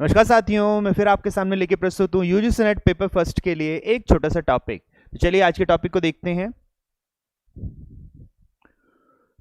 नमस्कार साथियों, मैं फिर आपके सामने लेके प्रस्तुत हूँ यूजीसी नेट पेपर फर्स्ट के लिए एक छोटा सा टॉपिक। तो चलिए आज के टॉपिक को देखते हैं।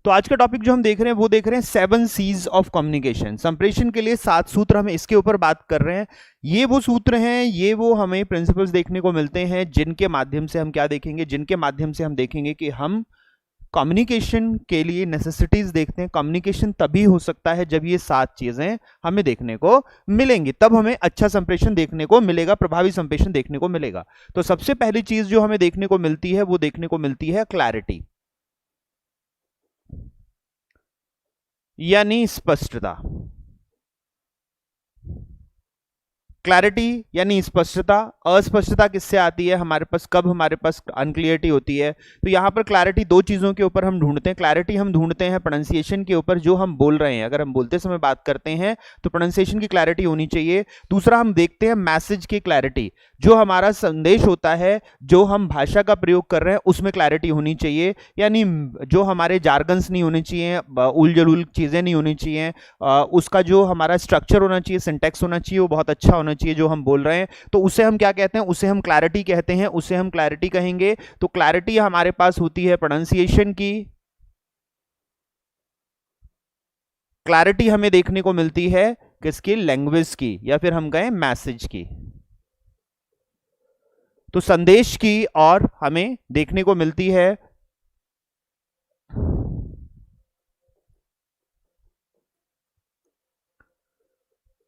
तो आज का टॉपिक जो हम देख रहे हैं वो देख रहे हैं 7 C's ऑफ कम्युनिकेशन। संप्रेषण के लिए 7 सूत्र, हम इसके ऊपर बात कर रहे हैं। ये वो सूत्र हैं, ये वो हमें प्रिंसिपल्स देखने को मिलते हैं जिनके माध्यम से हम क्या देखेंगे, जिनके माध्यम से हम देखेंगे कि हम कम्युनिकेशन के लिए नेसेसिटीज देखते हैं। कम्युनिकेशन तभी हो सकता है जब ये 7 चीजें हमें देखने को मिलेंगी, तब हमें अच्छा संप्रेषण देखने को मिलेगा, प्रभावी संप्रेषण देखने को मिलेगा। तो सबसे पहली चीज जो हमें देखने को मिलती है वो देखने को मिलती है क्लैरिटी, यानी स्पष्टता। क्लैरिटी यानी स्पष्टता। अस्पष्टता किससे आती है हमारे पास, कब हमारे पास अनक्लियरिटी होती है। तो यहां पर क्लैरिटी दो चीजों के ऊपर हम ढूंढते हैं। क्लैरिटी हम ढूंढते हैं प्रोनाउंसिएशन के ऊपर, जो हम बोल रहे हैं, अगर हम बोलते समय बात करते हैं तो प्रोनाउंसिएशन की क्लैरिटी होनी चाहिए। दूसरा हम देखते हैं मैसेज की क्लैरिटी, जो हमारा संदेश होता है, जो हम भाषा का प्रयोग कर रहे हैं उसमें क्लैरिटी होनी चाहिए। यानी जो हमारे जार्गन्स नहीं होने चाहिए, उल जलूल चीजें नहीं होनी चाहिए, उसका जो हमारा स्ट्रक्चर होना चाहिए, सिंटैक्स होना चाहिए, वो बहुत अच्छा होना चाहिए जो हम बोल रहे हैं। तो उसे हम क्या कहते हैं, उसे हम क्लैरिटी कहते हैं, उसे हम क्लैरिटी कहेंगे। तो क्लैरिटी हमारे पास होती है प्रोनाउंसिएशन की, क्लैरिटी हमें देखने को मिलती है किसकी, लैंग्वेज की, या फिर हम कहें मैसेज की, तो संदेश की, और हमें देखने को मिलती है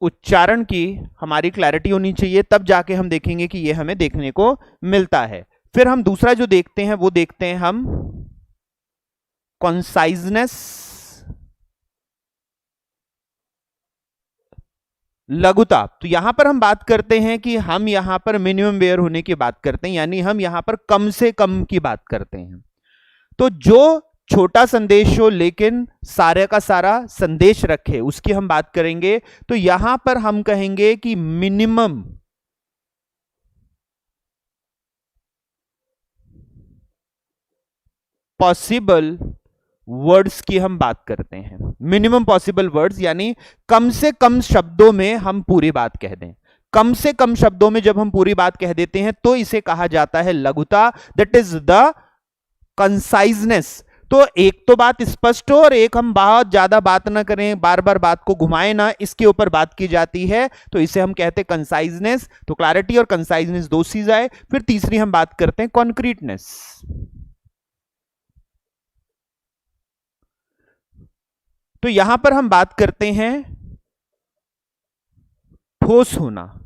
उच्चारण की। हमारी क्लैरिटी होनी चाहिए, तब जाके हम देखेंगे कि ये हमें देखने को मिलता है। फिर हम दूसरा जो देखते हैं वो देखते हैं हम कॉन्साइजनेस, लघुता। तो यहां पर हम बात करते हैं कि हम यहां पर मिनिमम वेयर होने की बात करते हैं, यानी हम यहां पर कम से कम की बात करते हैं। तो जो छोटा संदेश हो लेकिन सारे का सारा संदेश रखे, उसकी हम बात करेंगे। तो यहां पर हम कहेंगे कि मिनिमम पॉसिबल वर्ड्स की हम बात करते हैं। मिनिमम पॉसिबल वर्ड्स यानी कम से कम शब्दों में हम पूरी बात कह दें। कम से कम शब्दों में जब हम पूरी बात कह देते हैं तो इसे कहा जाता है लघुता, दैट इज द कंसाइजनेस। तो एक तो बात स्पष्ट हो और एक हम बहुत ज्यादा बात ना करें, बार बार बात को घुमाएं ना, इसके ऊपर बात की जाती है, तो इसे हम कहते हैं कंसाइजनेस। तो क्लैरिटी और कंसाइजनेस दो चीज आए। फिर तीसरी हम बात करते हैं कॉन्क्रीटनेस। तो यहां पर हम बात करते हैं ठोस होना।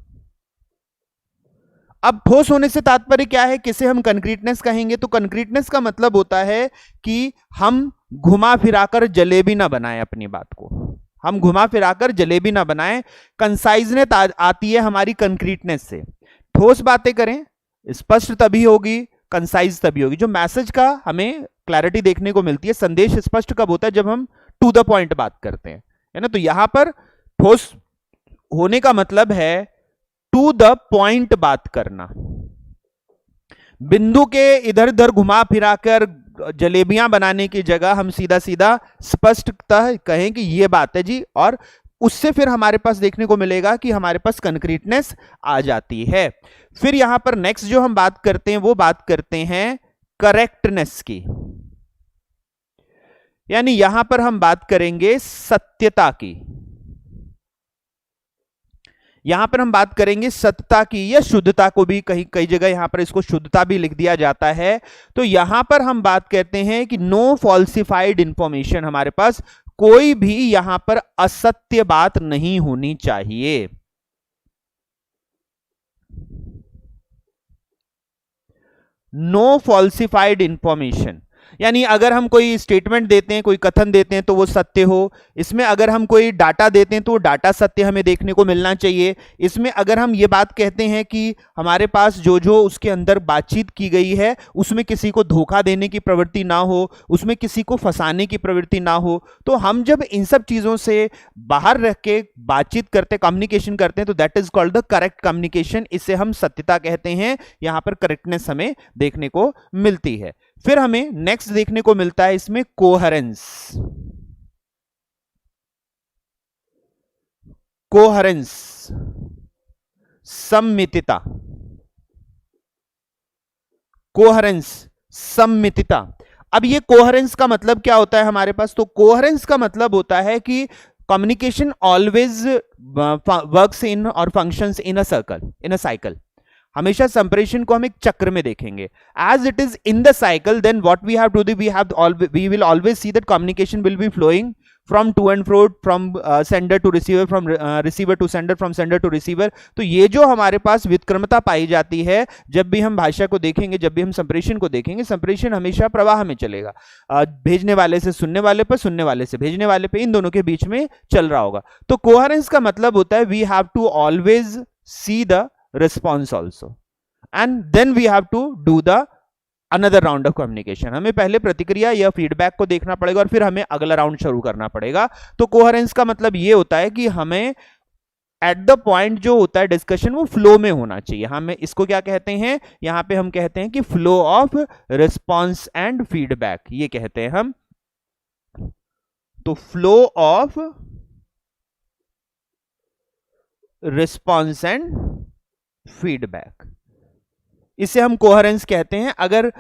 अब ठोस होने से तात्पर्य क्या है, किसे हम कंक्रीटनेस कहेंगे। तो कंक्रीटनेस का मतलब होता है कि हम घुमा फिराकर जलेबी ना बनाएं अपनी बात को, हम घुमा फिराकर जलेबी ना बनाएं। कंसाइजनेस आती है हमारी कंक्रीटनेस से। ठोस बातें करें, स्पष्ट तभी होगी, कंसाइज तभी होगी। जो मैसेज का हमें क्लैरिटी देखने को मिलती है, संदेश स्पष्ट कब होता है, जब हम टू द पॉइंट बात करते हैं, है ना। तो यहां पर ठोस होने का मतलब है टू द पॉइंट बात करना। बिंदु के इधर उधर घुमा फिराकर जलेबियां बनाने की जगह हम सीधा सीधा स्पष्टतः कहें कि ये बात है जी, और उससे फिर हमारे पास देखने को मिलेगा कि हमारे पास कंक्रीटनेस आ जाती है। फिर यहां पर नेक्स्ट जो हम बात करते हैं वो बात करते हैं करेक्टनेस की, यानी यहां पर हम बात करेंगे सत्यता की। यहां पर हम बात करेंगे सत्यता की, या शुद्धता को भी कहीं कई जगह यहां पर इसको शुद्धता भी लिख दिया जाता है। तो यहां पर हम बात करते हैं कि नो फॉल्सिफाइड इंफॉर्मेशन, हमारे पास कोई भी यहां पर असत्य बात नहीं होनी चाहिए। नो फॉल्सिफाइड इंफॉर्मेशन, यानी अगर हम कोई स्टेटमेंट देते हैं, कोई कथन देते हैं तो वो सत्य हो। इसमें अगर हम कोई डाटा देते हैं तो वो डाटा सत्य हमें देखने को मिलना चाहिए। इसमें अगर हम ये बात कहते हैं कि हमारे पास जो जो उसके अंदर बातचीत की गई है उसमें किसी को धोखा देने की प्रवृत्ति ना हो, उसमें किसी को फंसाने की प्रवृत्ति ना हो, तो हम जब इन सब चीजों से बाहर रह के बातचीत करते, कम्युनिकेशन करते हैं, तो that is called the correct communication. इसे हम सत्यता कहते हैं। यहां पर करेक्टनेस हमें देखने को मिलती है। फिर हमें नेक्स्ट देखने को मिलता है इसमें, कोहेरेंस। कोहरेंस, सम्मितता, कोहरेंस, सम्मितता। अब ये कोहरेंस का मतलब क्या होता है हमारे पास? तो कोहरेंस का मतलब होता है कि कम्युनिकेशन ऑलवेज वर्क्स इन और functions in a circle, in a cycle. हमेशा संप्रेषण को हम एक चक्र में देखेंगे। As it is in the cycle, then what we have to do, we will always see that communication will be flowing from to and fro, from sender to receiver, from receiver to sender, from sender to receiver. तो ये जो हमारे पास विक्रमता पाई जाती है, जब भी हम भाषा को देखेंगे, जब भी हम संप्रेषण को देखेंगे, संप्रेषण हमेशा प्रवाह में चलेगा। भेजने वाले से सुनने वाले पर, सुनने वाले से भेजने वाले पे, इन दोनों के बीच में चल रहा होगा। तो कोहेरेंस का मतलब होता है we have to always see the response also and then we have to do the another round of communication। हमें पहले प्रतिक्रिया या फीडबैक को देखना पड़ेगा और फिर हमें अगला राउंड शुरू करना पड़ेगा। तो कोहेरेंस का मतलब ये होता है कि हमें एट द पॉइंट जो होता है डिस्कशन, वो फ्लो में होना चाहिए। हमें इसको क्या कहते हैं, यहां पे हम कहते हैं कि flow of response and feedback, ये कहते हैं हम। तो flow of response and feedback, इसे हम कोहेरेंस कहते हैं। अगर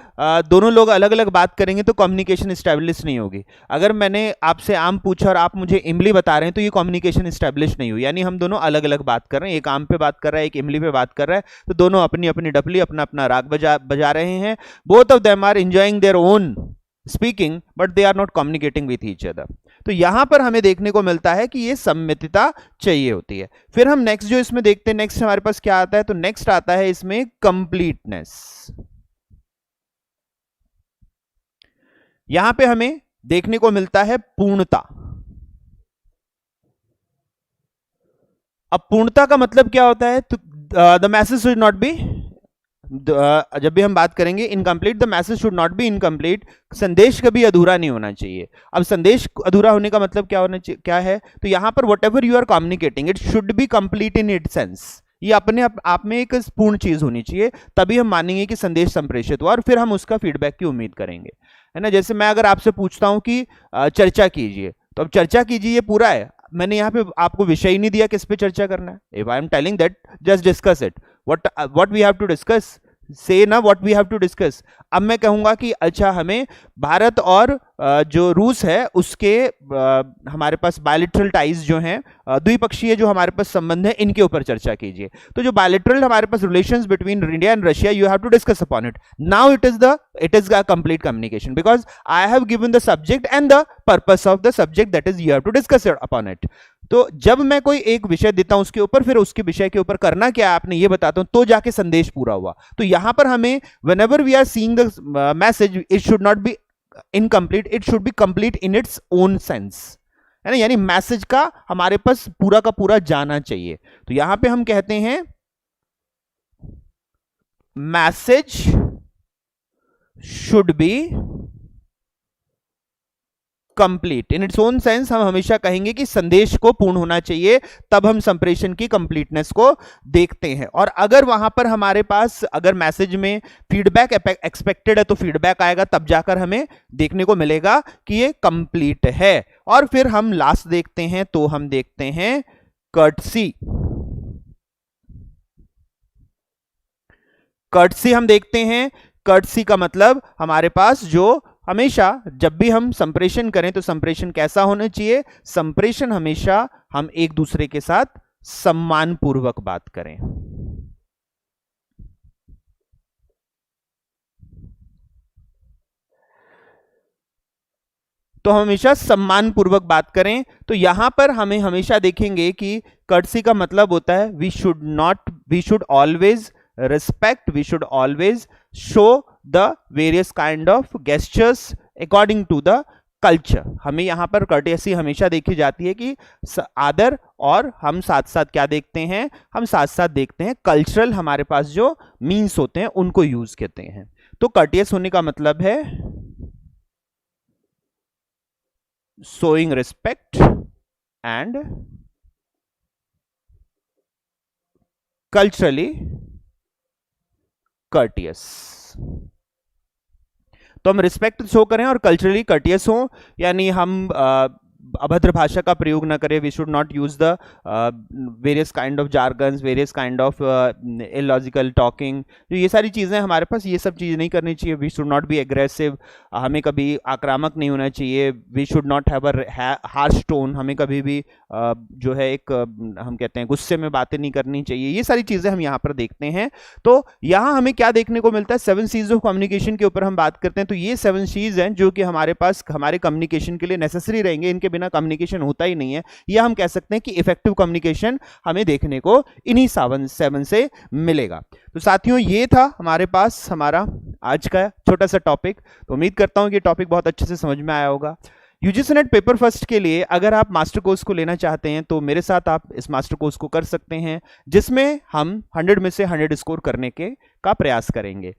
दोनों लोग अलग अलग बात करेंगे तो कम्युनिकेशन स्टैब्लिश नहीं होगी। अगर मैंने आपसे आम पूछा और आप मुझे इमली बता रहे हैं तो ये कम्युनिकेशन स्टैब्लिश नहीं हुई, यानी हम दोनों अलग अलग बात कर रहे हैं। एक आम पे बात कर रहा है, एक इमली पे बात कर रहा है, तो दोनों अपनी अपनी डपली, अपना अपना राग बजा रहे हैं। Both of them are enjoying their own speaking but they are not communicating with each other. तो यहां पर हमें देखने को मिलता है कि ये सम्मितता चाहिए होती है। फिर हम नेक्स्ट जो इसमें देखते हैं, नेक्स्ट हमारे पास क्या आता है, तो नेक्स्ट आता है इसमें कंप्लीटनेस। यहां पे हमें देखने को मिलता है पूर्णता। अब पूर्णता का मतलब क्या होता है? तो the message should not B, जब भी हम बात करेंगे incomplete, the message should not be incomplete, संदेश कभी अधूरा नहीं होना चाहिए। अब संदेश अधूरा होने का मतलब क्या होना चाहिए, क्या है? तो यहां पर whatever you are communicating, it should be complete in it sense. ये अपने आप में एक पूर्ण चीज होनी चाहिए, तभी हम मानेंगे कि संदेश संप्रेषित हुआ और फिर हम उसका फीडबैक की उम्मीद करेंगे, है ना। जैसे मैं अगर आपसे पूछता हूं कि चर्चा कीजिए, तो अब चर्चा कीजिए ये पूरा है, मैंने यहाँ पे आपको विषय ही नहीं दिया किस पे चर्चा करना है। If I am telling that just discuss it, what we have to discuss, से ना what we have to discuss। अब मैं कहूंगा कि अच्छा हमें भारत और जो रूस है उसके हमारे पास बायलैटरल टाइज जो हैं, द्विपक्षीय जो हमारे पास संबंध है, इनके ऊपर चर्चा कीजिए। तो जो बायलैटरल हमारे पास relations between India and Russia, you have to discuss upon it. Now it is a complete communication because I have given the subject and the purpose of the subject, that is you have to discuss upon it. तो जब मैं कोई एक विषय देता हूं उसके ऊपर, फिर उसके विषय के ऊपर करना क्या है आपने ये बताता हूं, तो जाके संदेश पूरा हुआ। तो यहां पर हमें whenever we are seeing the message, it should not be incomplete, it should be complete in its own sense, है ना। यानी मैसेज का हमारे पास पूरा का पूरा जाना चाहिए। तो यहां पे हम कहते हैं message should be complete in its own sense. हम हमेशा कहेंगे कि संदेश को पूर्ण होना चाहिए, तब हम संप्रेषण की कंप्लीटनेस को देखते हैं। और अगर वहां पर हमारे पास अगर मैसेज में फीडबैक एक्सपेक्टेड है तो फीडबैक आएगा, तब जाकर हमें देखने को मिलेगा कि ये कंप्लीट है। और फिर हम लास्ट देखते हैं, तो हम देखते हैं कर्टसी। कर्टसी हम देखते हैं। कर्टसी का मतलब हमारे पास जो हमेशा जब भी हम संप्रेषण करें तो संप्रेषण कैसा होना चाहिए? संप्रेषण हमेशा हम एक दूसरे के साथ सम्मान पूर्वक बात करें। तो हमेशा सम्मान पूर्वक बात करें। तो यहां पर हमें हमेशा देखेंगे कि कर्टसी का मतलब होता है we should always respect, we should always show the various kind of gestures according to the culture। हमें यहां पर courtesy हमेशा देखी जाती है कि आदर, और हम साथ साथ क्या देखते हैं? हम साथ साथ देखते हैं कल्चरल हमारे पास जो मीन्स होते हैं उनको यूज करते हैं। तो courteous होने का मतलब है showing respect and culturally courteous. तो हम रिस्पेक्ट शो करें और कल्चरली कर्टियस हो, यानी हम अभद्र भाषा का प्रयोग ना करें, we should not use the various kind of jargons, various kind of illogical talking, तो ये सारी चीज़ें हमारे पास, ये सब चीज़ नहीं करनी चाहिए। We should not be aggressive, हमें कभी आक्रामक नहीं होना चाहिए। We should not have a harsh tone, हमें कभी भी जो है एक हम कहते हैं गुस्से में बातें नहीं करनी चाहिए। ये सारी चीज़ें हम यहाँ पर देखते हैं। तो यहाँ हमें क्या देखने को मिलता है, 7 C's ऑफ कम्युनिकेशन के ऊपर हम बात करते हैं। तो ये 7 C's हैं जो कि हमारे पास हमारे कम्युनिकेशन के लिए नेसेसरी रहेंगे, इनके बिना कम्युनिकेशन होता ही नहीं है। या हम कह सकते हैं कि इफेक्टिव कम्युनिकेशन हमें देखने को इन्हीं 7 से मिलेगा। तो साथियों, ये था हमारे पास हमारा आज का छोटा सा टॉपिक। तो उम्मीद करता हूं कि टॉपिक बहुत अच्छे से समझ में आया होगा। यूजीसी नेट पेपर फर्स्ट के लिए अगर आप मास्टर कोर्स को लेना चाहते हैं तो मेरे साथ आप इस मास्टर कोर्स को कर सकते हैं, जिसमें हम 100 में से 100 स्कोर करने का प्रयास करेंगे।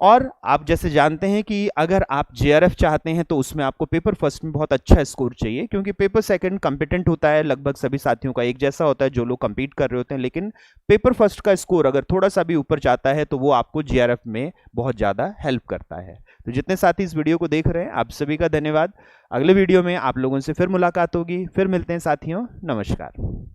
और आप जैसे जानते हैं कि अगर आप जेआरएफ चाहते हैं तो उसमें आपको पेपर फर्स्ट में बहुत अच्छा स्कोर चाहिए, क्योंकि पेपर सेकंड कॉम्पिटेंट होता है, लगभग सभी साथियों का एक जैसा होता है जो लोग compete कर रहे होते हैं। लेकिन पेपर फर्स्ट का स्कोर अगर थोड़ा सा भी ऊपर जाता है तो वो आपको जेआरएफ में बहुत ज़्यादा हेल्प करता है। तो जितने साथी इस वीडियो को देख रहे हैं आप सभी का धन्यवाद। अगले वीडियो में आप लोगों से फिर मुलाकात होगी। फिर मिलते हैं साथियों, नमस्कार।